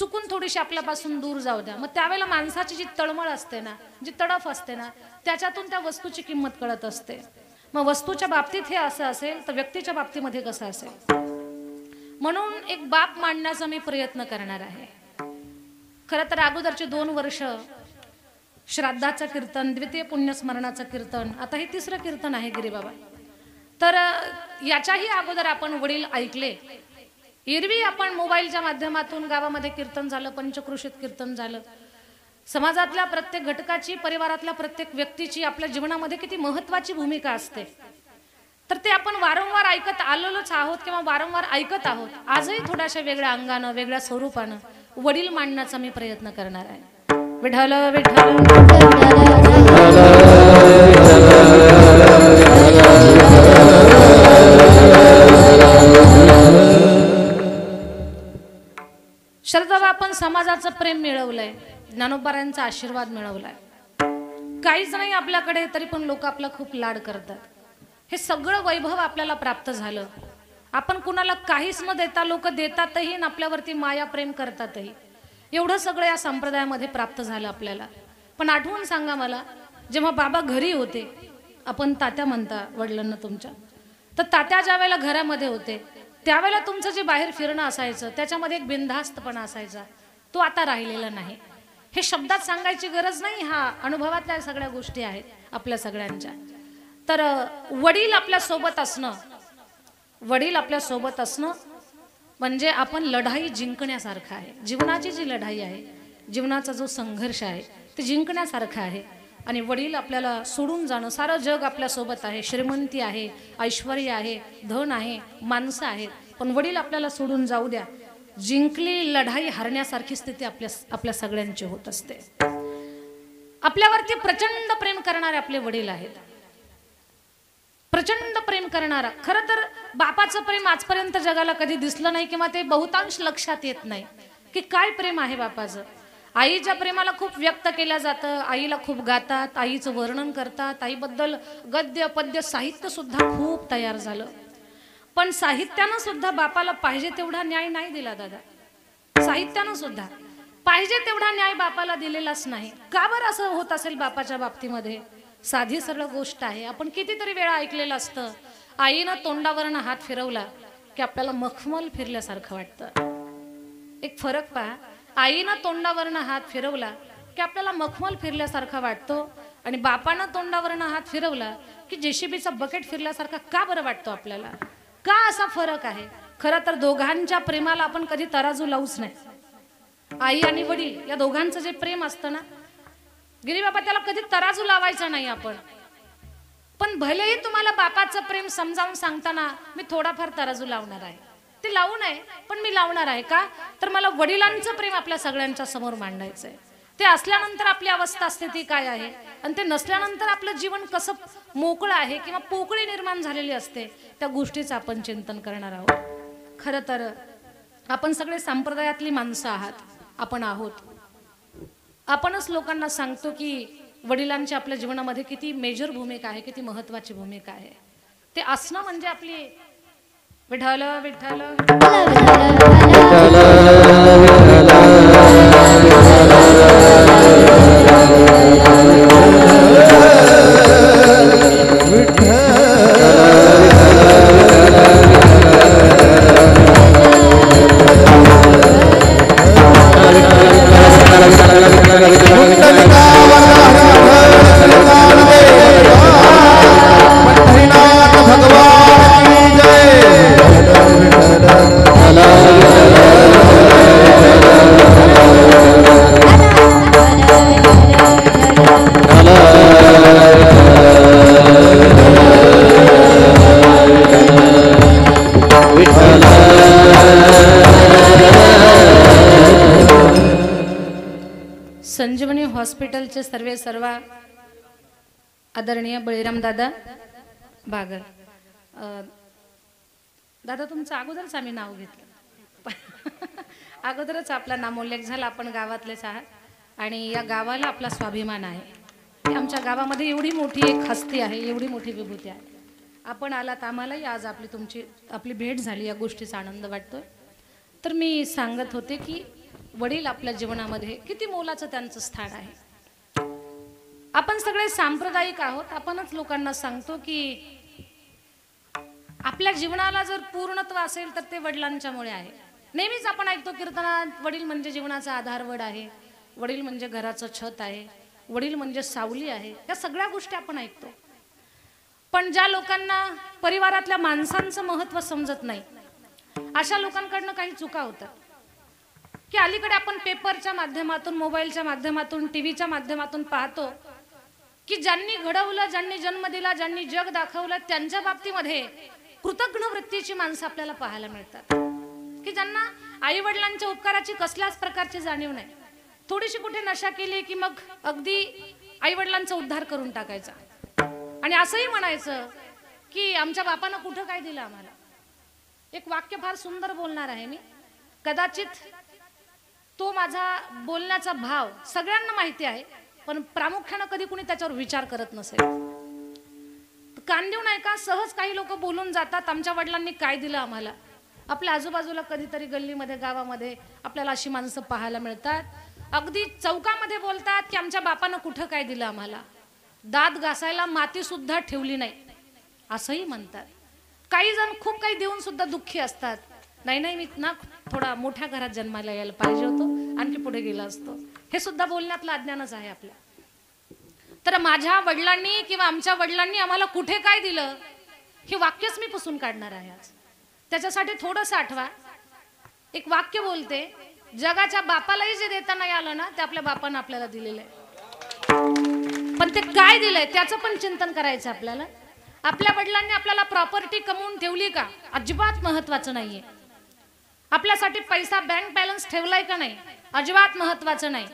चुकून थोडीशी आपल्यापासून दूर जाऊ द्या. मग त्यावेळेला माणसाची जी तळमळ असते ना, जी तडफ असते ना, त्याच्यातून त्या वस्तूची किंमत कळत असते. मग वस्तूच्या बाबतीत हे असं असेल तर व्यक्तीच्या बाबतीमध्ये कसं असेल. म्हणून एक बाप मांडण्याचा मी प्रयत्न करणार आहे. खरं तर अगोदरचे 2 वर्ष श्राद्धाचं कीर्तन, द्वितीय पुण्यस्मरणाचं कीर्तन, आता हे 3रं कीर्तन आहे गिरीबाबा. तर याच्याही अगोदर आपण वडील ऐकले. एरवी आपण मोबाईलच्या माध्यमातून गावामध्ये कीर्तन झालं, पंचक्रोशीत कीर्तन झालं. समाजातल्या प्रत्येक घटकाची, परिवारातल्या प्रत्येक व्यक्तीची आपल्या जीवनामध्ये किती महत्त्वाची भूमिका असते, तर ते आपण वारंवार ऐकत आलेलोच आहोत किंवा वारंवार ऐकत आहोत. आजही थोड्याशा वेगळ्या अंगानं, वेगळ्या स्वरूपानं वडील मांडण्याचा मी प्रयत्न करणार आहे. विठ्ठल विठ्ठल श्रद्धा आपण समाजाचं प्रेम मिळवलंय, ज्ञानोबारायांचा आशीर्वाद मिळवलाय. काहीच नाही आपल्याकडे तरी पण लोक आपला खूप लाड करतात. हे सगळं वैभव आपल्याला प्राप्त झालं. आपण कुणाला काहीच न देता लोक देतातही आणि आपल्यावरती माया प्रेम करतातही. एवढं सगळं या संप्रदायामध्ये प्राप्त झालं आपल्याला. पण आठवून सांगा मला, जेव्हा बाबा घरी होते, आपण तात्या म्हणता वडिलांना तुमच्या, तर तात्या ज्या वेळेला घरामध्ये होते त्यावेळेला तुमचं जे बाहेर फिरणं असायचं त्याच्यामध्ये एक बिनधास्तपणा असायचा, तो आता राहिलेला नाही. हे शब्दात सांगायची गरज नाही, हा अनुभवातल्या सगळ्या गोष्टी आहेत आपल्या सगळ्यांच्या. तर वडील आपल्या सोबत असणं, वडील आपल्या सोबत असणं म्हणजे आपण लढाई जिंकण्यासारखं आहे. जीवनाची जी लढाई आहे, जीवनाचा जो संघर्ष आहे ते जिंकण्यासारखं आहे. आणि वडील आपल्याला सोडून जाणं, सारं जग आपल्यासोबत आहे, श्रीमंती आहे, ऐश्वर्य आहे, धन आहे, माणसं आहेत, पण वडील आपल्याला सोडून जाऊ द्या, जिंकली लढाई हरण्यासारखी स्थिती आपल्या सगळ्यांची होत असते. आपल्यावरती प्रचंड प्रेम करणारे आपले वडील आहेत, प्रचंड प्रेम करणारा. खरं तर बापाचं प्रेम आजपर्यंत जगाला कधी दिसलं नाही किंवा ते बहुतांश लक्षात येत नाही की काय प्रेम आहे बापाचं. आईच्या प्रेमाला खूप व्यक्त केलं जातं, आईला खूप गातात, आईचं वर्णन करतात, आईबद्दल गद्य पद्य साहित्य सुद्धा खूप तयार झालं. पण साहित्यानं सुद्धा बापाला पाहिजे तेवढा न्याय नाही दिला दादा. साहित्यानं सुद्धा पाहिजे तेवढा न्याय बापाला दिलेलाच नाही. का बरं असं होत असेल बापाच्या बाबतीमध्ये? साधी सरळ गोष्ट आहे. आपण कितीतरी वेळा ऐकलेलं असतं, आईनं तोंडावरनं हात फिरवला की आपल्याला मखमल फिरल्यासारखं वाटतं. एक फरक पहा, आईनं तोंडावरनं हात फिरवला की आपल्याला मखमल फिरल्यासारखा वाटतो, आणि बापानं तोंडावरनं हात फिरवला की जेसीबीचा बकेट फिरल्यासारखा का बरं वाटतो आपल्याला? का असा फरक आहे? खरं तर दोघांच्या प्रेमाला आपण कधी तराजू लावूच नाही. आई आणि वडील या दोघांचं जे प्रेम असतं ना गिरीबाबा, त्याला कधी तराजू लावायचा नाही आपण. पण भलेही तुम्हाला बापाचं प्रेम समजावून सांगताना मी थोडाफार तराजू लावणार आहे, ते लावू नये पण मी लावणार आहे. का तर मला वडिलांचं प्रेम आपल्या सगळ्यांच्या समोर मांडायचं आहे. ते असल्यानंतर आपली अवस्था स्थिती काय आहे आणि ते नसल्यानंतर आपलं जीवन कसं मोकळं आहे किंवा पोकळी निर्माण झालेली असते, त्या गोष्टीचं आपण चिंतन करणार आहोत. खरं तर आपण सगळे संप्रदायातली माणसं आहात, आपण आहोत. आपणच लोकांना सांगतो की वडिलांची आपल्या जीवनामध्ये किती मेजर भूमिका आहे, किती महत्त्वाची भूमिका आहे. ते असणं म्हणजे आपली विठ्ठल विठ्ठल संजीवनी हॉस्पिटलचे सर्व आदरणीय बळीराम दादा बागर. दादा तुमचं अगोदरच आम्ही नाव घेतलं, अगोदरच आपला नामोल्लेख झाला. आपण गावातलेच आहात आणि या गावाला आपला स्वाभिमान आहे. आमच्या गावामध्ये एवढी मोठी एक हस्ती आहे, एवढी मोठी विभूती आहे. आपण आलात, आम्हालाही आज आपली भेट झाली, या गोष्टीचा आनंद वाटतोय. तर मी सांगत होते की वडील आपल्या जीवनामध्ये किती मोलाचं त्यांचं स्थान आहे। आपण सगळे सांप्रदायिक आहोत, आपणच लोकांना सांगतो की आपल्या जीवनाला जर पूर्णत्व असेल तर ते वडिलांच्यामुळे आहे। नेहमीच आपण ऐकतो कीर्तनात वडील म्हणजे जीवनाचा आधारवड आहे, वडील म्हणजे घराचं छत आहे, वडील म्हणजे सावली आहे, या सगळ्या गोष्टी आपण ऐकतो। पण ज्या लोकांना परिवारातल्या माणसांचं महत्त्व समजत नाही अशा लोकांकडनं काही चुका होतात की अलीकडे आपण पेपरच्या माध्यमातून, मोबाईलच्या माध्यमातून, टीव्हीच्या माध्यमातून पाहतो की ज्यांनी घडवलं, ज्यांनी जन्म दिला, ज्यांनी जग दाखवलं त्यांच्या बाबतीमध्ये कृतज्ञ वृत्तीची माणसं आपल्याला पाहायला मिळतात की ज्यांना आई वडिलांच्या उपकाराची कसल्याच प्रकारची जाणीव नाही। थोडीशी कुठे नशा केली की मग अगदी आई वडिलांचा उद्धार करून टाकायचा आणि असंही म्हणायचं की आमच्या बापानं कुठं काय दिलं आम्हाला। एक वाक्य फार सुंदर बोलणार आहे मी, कदाचित तो माझा बोलण्याचा भाव सगळ्यांना माहिती आहे पण प्रामुख्याने कधी कुणी त्याच्यावर विचार करत नसेल। कान देऊ नाही का, सहज काही लोक बोलून जातात आमच्या वडिलांनी काय दिलं आम्हाला। आपल्या आजूबाजूला कधीतरी गल्लीमध्ये, गावामध्ये आपल्याला अशी माणसं पाहायला मिळतात, अगदी चौकामध्ये बोलतात की आमच्या बापानं कुठं काय दिलं आम्हाला, दात घासायला माती सुद्धा ठेवली नाही असंही म्हणतात। काही जण खूप काही देऊन सुद्धा दुःखी असतात, नाही नाही मी ना थोडा मोठ्या घरात जन्माला यायला पाहिजे होतो, आणखी पुढे गेला असतो, हे सुद्धा बोलण्यातलं अज्ञानच आहे आपल्या। तर माझ्या वडिलांनी किंवा आमच्या वडिलांनी आम्हाला कुठे काय दिलं हे वाक्यच मी पुसून काढणार आहे आज। त्याच्यासाठी थोडंसं आठवा, एक वाक्य बोलते, जगाच्या बापालाही जे देता नाही आलं ना ते आपल्या बापानं आपल्याला दिलेलं आहे, पण ते काय दिलंय त्याचं पण चिंतन करायचं आपल्याला। आपल्या वडिलांनी आपल्याला प्रॉपर्टी कमवून ठेवली का, अजिबात महत्वाचं नाहीये। आपल्यासाठी पैसा बँक बॅलन्स ठेवलाय का नाही, अजिबात महत्वाचं नाही।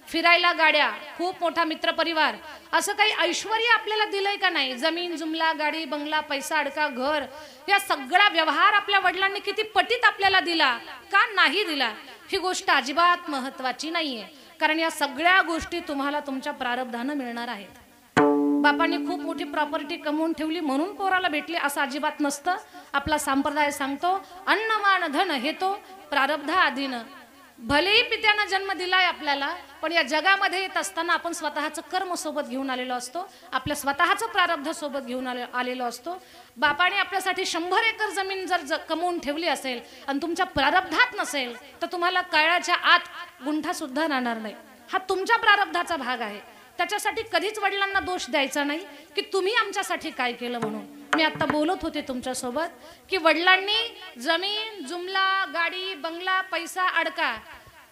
फिरायला गाड्या, खूप मोठा मित्रपरिवार, असं काही ऐश्वर्य आपल्याला दिलंय का नाही, जमीन जुमला, गाडी बंगला, पैसा अडका, घर, या सगळा व्यवहार आपल्या वडिलांनी किती पटीत आपल्याला दिला का नाही दिला, ही गोष्ट अजिबात महत्वाची नाहीये। कारण या सगळ्या गोष्टी तुम्हाला तुमच्या प्रारब्धानं मिळणार आहेत। बापाने खूप मोठी प्रॉपर्टी कमवून ठेवली म्हणून पोराला भेटली असं अजिबात नसतं। आपला संप्रदाय सांगतो अन्नमान धन हे तो प्रारब्धा आधीन। भलेही पित्यानं जन्म दिलाय आपल्याला, पण या जगामध्ये येत असताना आपण स्वतःचं कर्म सोबत घेऊन आलेलो असतो, आपल्या स्वतःचं प्रारब्ध सोबत घेऊन आलेलो असतो। बापाने आपल्यासाठी 100 एकर जमीन जर कमवून ठेवली असेल आणि तुमच्या प्रारब्धात नसेल तर तुम्हाला कळाच्या आत गुंठा सुद्धा राहणार नाही। हा तुमच्या प्रारब्धाचा भाग आहे, त्याच्यासाठी कधीच वडिलांना दोष द्यायचा नाही की तुम्ही आमच्यासाठी काय केलं म्हणून। मी आता बोलत होते तुमच्या सोबत की वडिलांनी जमीन जुमला, गाडी बंगला, पैसा अडका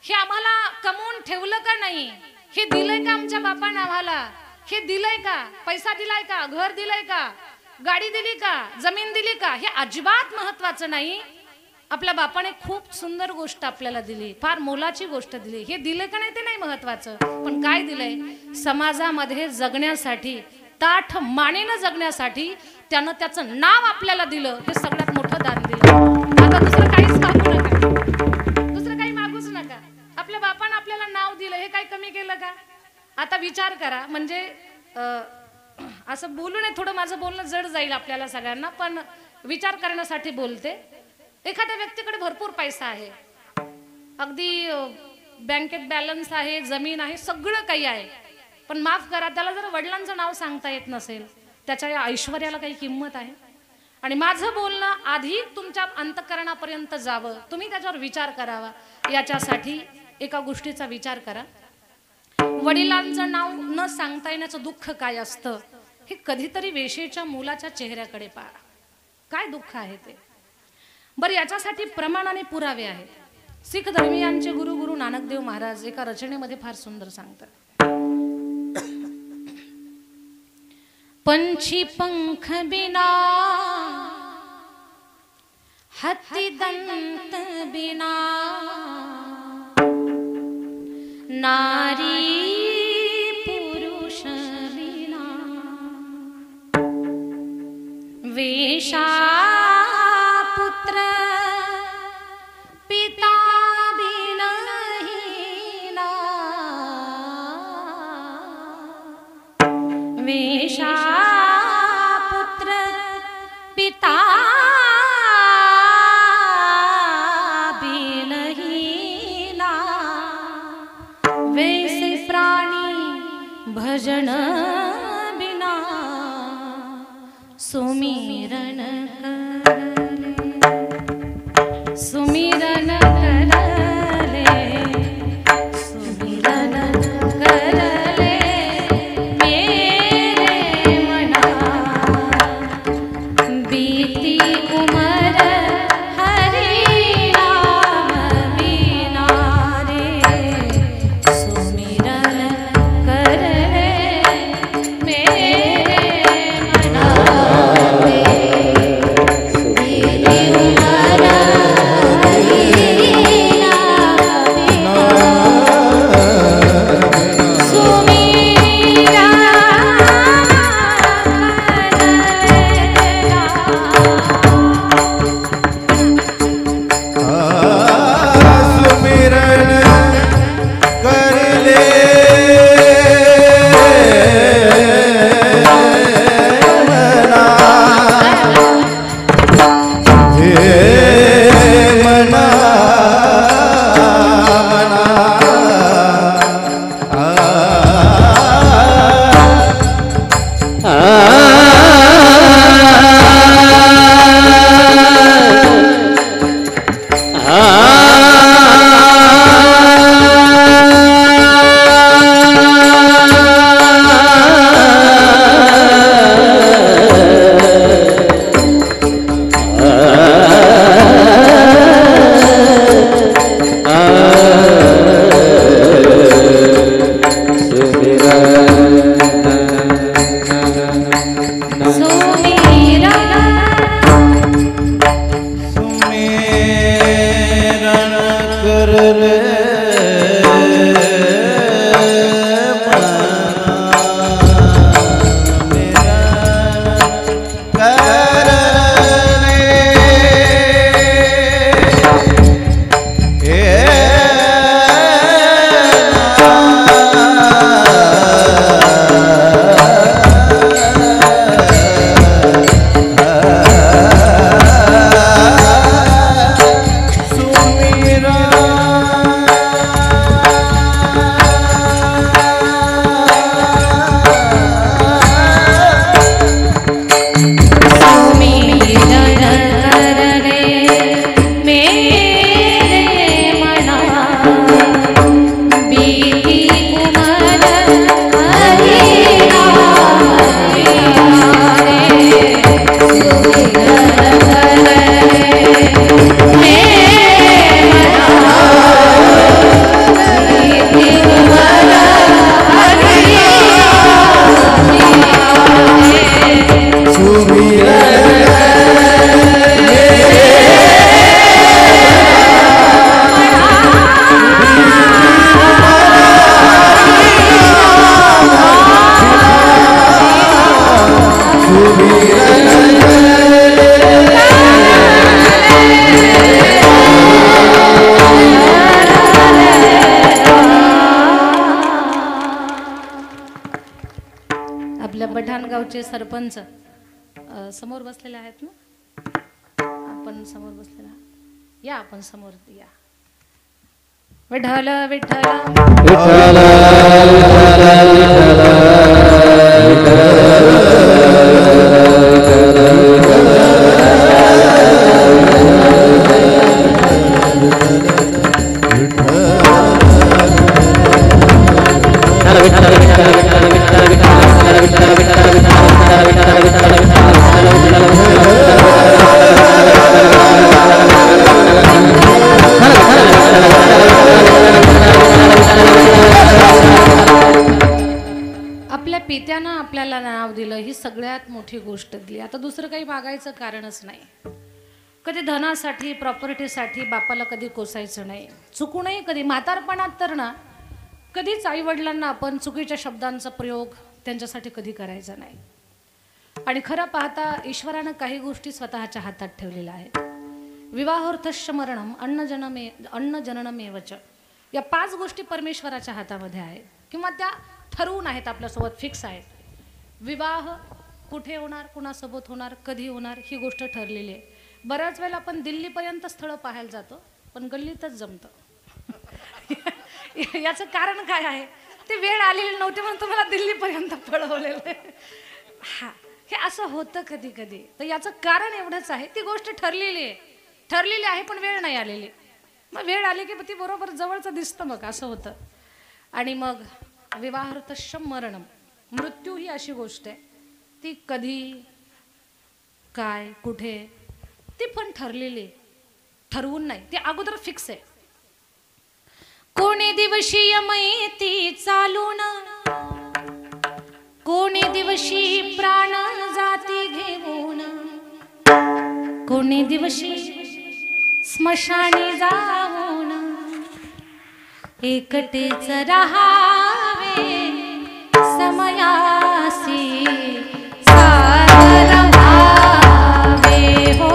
हे आम्हाला कमवून ठेवलं का नाही, हे दिलंय का आमच्या बापाने आम्हाला, हे दिलंय का, पैसा दिलाय का, घर दिलंय का, गाडी दिली का, जमीन दिली का, हे अजिबात महत्वाचं नाही। आपल्या बापाने खूप सुंदर गोष्ट आपल्याला दिली, फार मोलाची गोष्ट दिली, हे दिलं का नाही ते नाही महत्वाचं, पण काय दिलंय, समाजामध्ये जगण्यासाठी, ताठ मानेनं जगण्यासाठी त्यानं त्याचं नाव आपल्याला दिलं, हे सगळ्यात मोठं दान दिलं। आता दुसरं काहीच मागू नका, दुसरं काही मागूच नका। आपल्या बापानं आपल्याला नाव दिलं, हे काय कमी केलं का? आता विचार करा, म्हणजे असं बोलू नये, थोडं माझं बोलणं जड जाईल आपल्याला सगळ्यांना, पण विचार करण्यासाठी बोलते। एखाद्या व्यक्तीकडे भरपूर पैसा आहे, अगदी बँकेत बॅलन्स आहे, जमीन आहे, सगळं काही आहे, पण माफ करा त्याला जर वडिलांचं नाव सांगता येत नसेल त्याच्या या ऐश्वर्याला काही किंमत आहे? आणि माझं बोलणं आधी तुमच्या अंतःकरणापर्यंत जावं, तुम्ही त्याच्यावर विचार करावा। याच्यासाठी एका गोष्टीचा विचार करा, वडिलांचं नाव न सांगता येण्याचं दुःख काय असतं हे कधीतरी वेशेच्या मुलाच्या चेहऱ्याकडे पहा, काय दुःख आहे ते। बरं, याच्यासाठी प्रमाण आणि पुरावे आहेत। शीख धर्मीयांचे गुरु नानकदेव महाराज एका रचनेमध्ये फार सुंदर सांगतात, पंछी पंख बिना, हत्ती दंत बिना, नारी पुरुष बिना, वेशा पुत्र पिता बिनहीना, वेशा पुत्र पिता बिनहीना, भजन बिना सुमिरन करले, सुमिरन करले, सुमिरन करले मेरे मना, बीती उमर हरि नाम बिना रे, सुमिरन करले मेरे मना, बीती उमर गावचे सरपंच समोर बसलेले आहेत ना, आपण समोर बसलेला या, आपण समोर या. विठ्ठल विठ्ठल विठ्ठल आपल्या पित्यानं आपल्याला नाव दिलं ही सगळ्यात मोठी गोष्ट दिली. आता दुसरं काही मागायचं कारणच नाही. कधी धनासाठी प्रॉपर्टीसाठी बापाला कधी कोसायचं नाही. चुकू नये कधी म्हातारपणात तर ना कधीच आई वडिलांना आपण चुकीच्या शब्दांचा प्रयोग त्यांच्यासाठी कधी करायचा नाही. आणि खरं पाहता ईश्वरानं काही गोष्टी स्वतःच्या हातात ठेवलेल्या आहेत. विवाहोर्थश्च मरणम अन्न जननमेवच, या 5 गोष्टी परमेश्वराच्या हातामध्ये आहेत किंवा त्या ठरवून आहेत, आपल्यासोबत फिक्स आहेत. विवाह कुठे होणार, कुणासोबत होणार, कधी होणार ही गोष्ट ठरलेली आहे. बऱ्याच वेळेला आपण दिल्लीपर्यंत स्थळं पाहायला जातो पण गल्लीतच जमतं. याचं कारण काय आहे ती वेळ आलेली नव्हती म्हणून तुम्हाला दिल्लीपर्यंत पळवलेलं आहे. हा, हे असं होतं कधी कधी. तर याचं कारण एवढंच आहे, ती गोष्ट ठरलेली आहे पण वेळ नाही आलेली. मग वेळ आली की ती बरोबर जवळचं दिसतं, मग असं होतं. आणि मग विवाहार्थश्यम मरणम, मृत्यू ही अशी गोष्ट आहे, ती कधी काय कुठे ती पण ठरलेली, ठरवून नाही, ती अगोदर फिक्स आहे. कोणी दिवशी यमयती चालून, कोणी दिवशी प्राण जाती घेऊन, कोणी दिवशी स्मशानी जाऊन, एकटेच रहावे समयासी सादर व्हावे हो,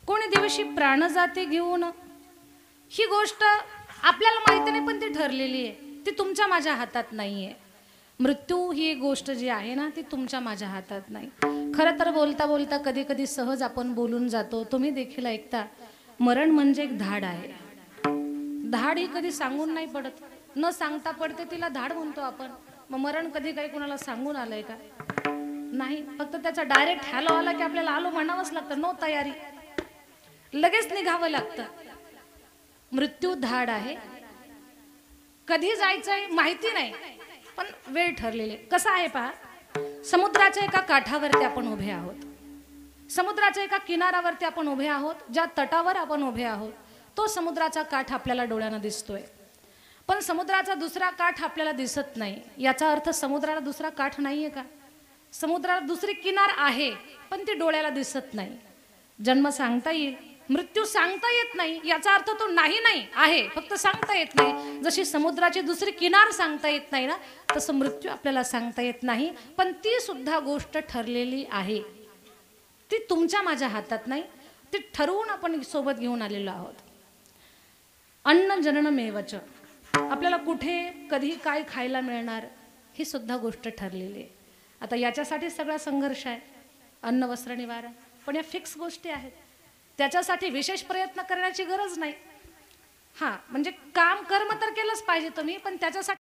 कोणी दिवशी प्राण जाते घेऊन. ही गोष्ट आपल्याला माहिती नाही पण ती ठरलेली आहे, ती तुमच्या माझ्या हातात नाहीये. मृत्यू ही गोष्ट जी आहे ना, ती तुमच्या माझ्या हातात नाही. खरं तर बोलता बोलता कधी कधी सहज आपण बोलून जातो. तुम्ही देखील ऐकता, मरण म्हणजे एक धाड आहे. धाड ही कधी सांगून नाही पडत, न सांगता पडते, तिला धाड म्हणतो आपण. मग मरण कधी काही कोणाला सांगून आलंय का? नाही, फक्त त्याचा डायरेक्ट हॅलो आला की आपल्याला आलो म्हणावंच लागतं. नो तयारी, लगेच निघावं लागतं. मृत्यू धाड आहे, कधी जायचंय माहिती नाही पण वेळ ठरलेली. कसं आहे पहा, समुद्राच्या एका काठावरती आपण उभे आहोत, समुद्राच्या एका किनाऱ्यावरती आपण उभे आहोत. ज्या तटावर आपण उभे आहोत तो समुद्राचा काठ आपल्याला डोळ्यानं दिसतोय, पण समुद्राचा दुसरा काठ आपल्याला दिसत नाही. याचा अर्थ समुद्राला दुसरा काठ नाहीये का? समुद्राला दुसरी किनार आहे पण ती डोळ्याला दिसत नाही. जन्म सांगता येईल, मृत्यू सांगता येत नाही. याचा अर्थ तो नाही आहे, फक्त सांगता येत नाही. जशी समुद्राची दुसरी किनार सांगता येत नाही ना, तसं मृत्यू आपल्याला सांगता येत नाही. पण ती सुद्धा गोष्ट ठरलेली आहे, ती तुमच्या माझ्या हातात नाही. ती ठरवून आपण सोबत घेऊन आलेलो आहोत. अन्न जननमेवच, आपल्याला कुठे कधी काय खायला मिळणार ही सुद्धा गोष्ट ठरलेली आहे. आता याच्यासाठी सगळा संघर्ष आहे, अन्न वस्त्र निवारा. पण या फिक्स गोष्टी आहेत, त्याच्यासाठी विशेष प्रयत्न करण्याची गरज नाही. हां, म्हणजे काम कर्म तर केलंच पाहिजे तुम्ही, पण त्याच्यासाठी